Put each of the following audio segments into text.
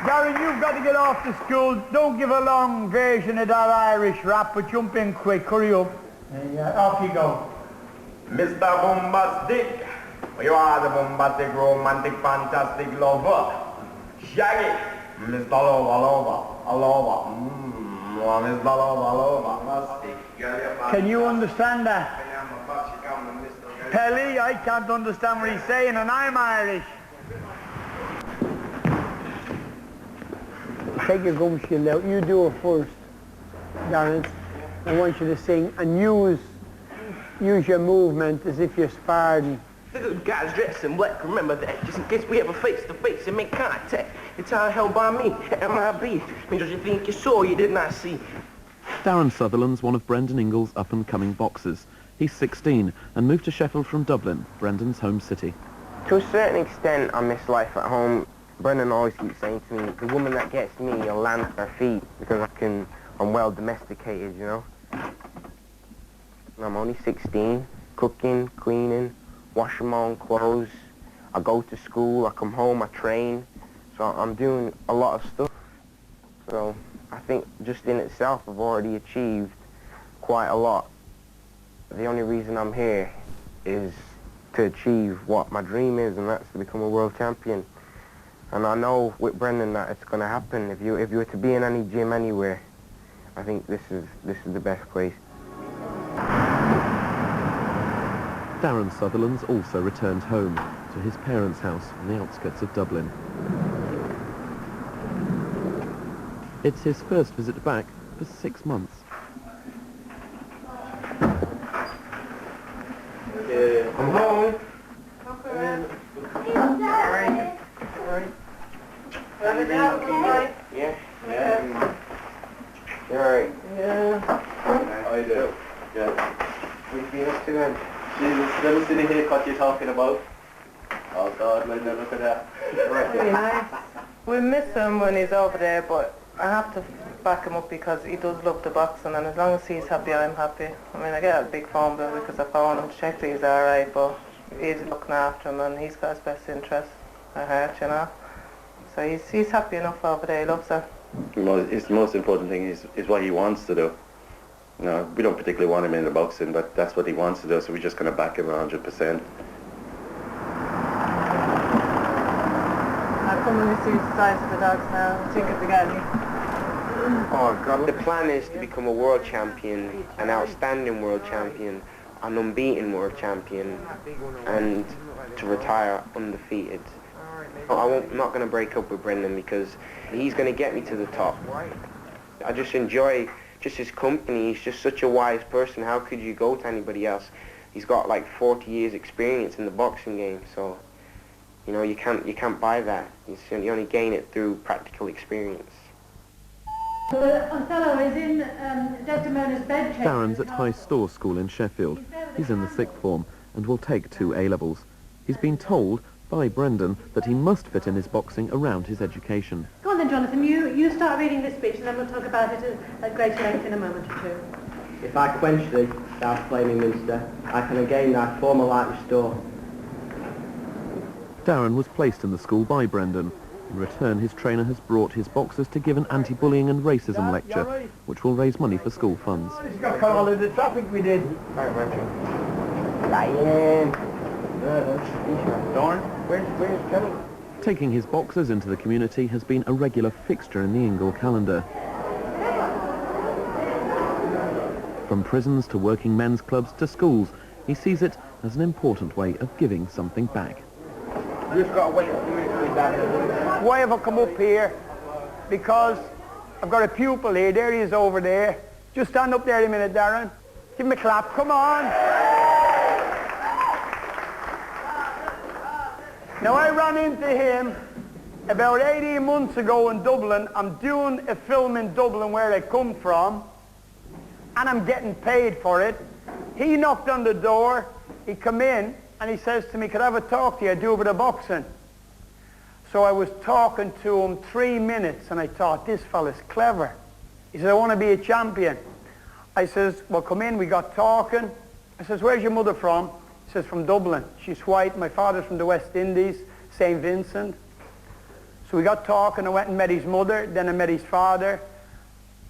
Darren, you've got to get off to school. Don't give a long version of that Irish rap, but jump in quick. Hurry up. Off you go. Mr. Bombastic, you are the bombastic, romantic, fantastic lover. Shaggy, Mr. Lover. Mr. Lover. Can you understand that? Pelly, I can't understand what he's saying, and I'm Irish. Take your gum shield out. You do it first, Darren. I want you to sing and use your movement as if you're sparring. The good guys dressed in black, remember that, just in case we ever face to face and make contact. It's all held by me, MIB. Means you think you saw, you did not see. Darren Sutherland's one of Brendan Ingle's up-and-coming boxers. He's 16 and moved to Sheffield from Dublin, Brendan's home city. To a certain extent, I miss life at home. Brendan always keeps saying to me, the woman that gets me will land at her feet because I'm well domesticated, you know. And I'm only 16, cooking, cleaning, washing my own clothes. I go to school, I come home, I train. So I'm doing a lot of stuff. So I think just in itself I've already achieved quite a lot. The only reason I'm here is to achieve what my dream is, and that's to become a world champion. And I know with Brendan that it's going to happen. If you were to be in any gym anywhere, I think this is the best place. Darren Sutherland's also returned home to his parents' house on the outskirts of Dublin. It's his first visit back for 6 months. I'm home. Yeah. You alright? Yeah. How you doing? Good. What you been up to then? Jesus, never seen the haircut you're talking about. Oh God, let me look at that. Pretty nice. We miss him when he's over there, but I have to back him up because he does love the boxing, and as long as he's happy, I'm happy. I mean, I get a big phone bill because I phone him to check that he's alright, but he's looking after him and he's got his best interest at heart, you know. So he's happy enough over there, he loves it. It's the most important thing is what he wants to do. You know, we don't particularly want him in the boxing, but that's what he wants to do, so we're just going to back him 100%. I come and see the size of the dogs now. I think if we got any. Oh God. The plan is to become a world champion, an outstanding world champion, an unbeaten world champion, and to retire undefeated. I'm not going to break up with Brendan because he's going to get me to the top. I just enjoy just his company. He's just such a wise person. How could you go to anybody else? He's got like 40 years experience in the boxing game, so you know you can't buy that. You only gain it through practical experience. Othello is in Desdemona's bedchamber. Darren's at High Store School in Sheffield. He's in the 6th form and will take 2 A-levels. He's been told by Brendan that he must fit in his boxing around his education. Go on then, Jonathan, you start reading this speech and then we'll talk about it at greater length in a moment or two. If I quench thee, thou flaming minster, I can again thy former light restore. Darren was placed in the school by Brendan. In return, his trainer has brought his boxers to give an anti-bullying and racism lecture, which will raise money for school funds. He's got all of the traffic we did. Ryan. Darn. Where's Johnny? Taking his boxers into the community has been a regular fixture in the Ingle calendar. From prisons to working men's clubs to schools, he sees it as an important way of giving something back. You've got to wait a few minutes. Why have I come up here? Because I've got a pupil here. There he is over there. Just stand up there a minute, Darren. Give him a clap. Come on. Now, I ran into him about 18 months ago in Dublin. I'm doing a film in Dublin where I come from, and I'm getting paid for it. He knocked on the door. He come in, and he says to me, could I have a talk to you? I do a bit of boxing. So I was talking to him 3 minutes, and I thought, this fella's clever. He said, I want to be a champion. I says, well, come in. We got talking. I says, where's your mother from? He says, from Dublin. She's white. My father's from the West Indies, St. Vincent. So we got talking. I went and met his mother, then I met his father.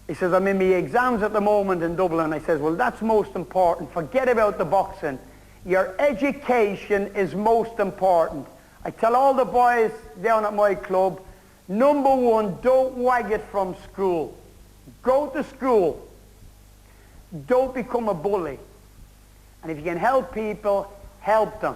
He says, I'm in my exams at the moment in Dublin. I says, well, that's most important. Forget about the boxing. Your education is most important. I tell all the boys down at my club, number one, don't wag it from school. Go to school. Don't become a bully. And if you can help people, help them.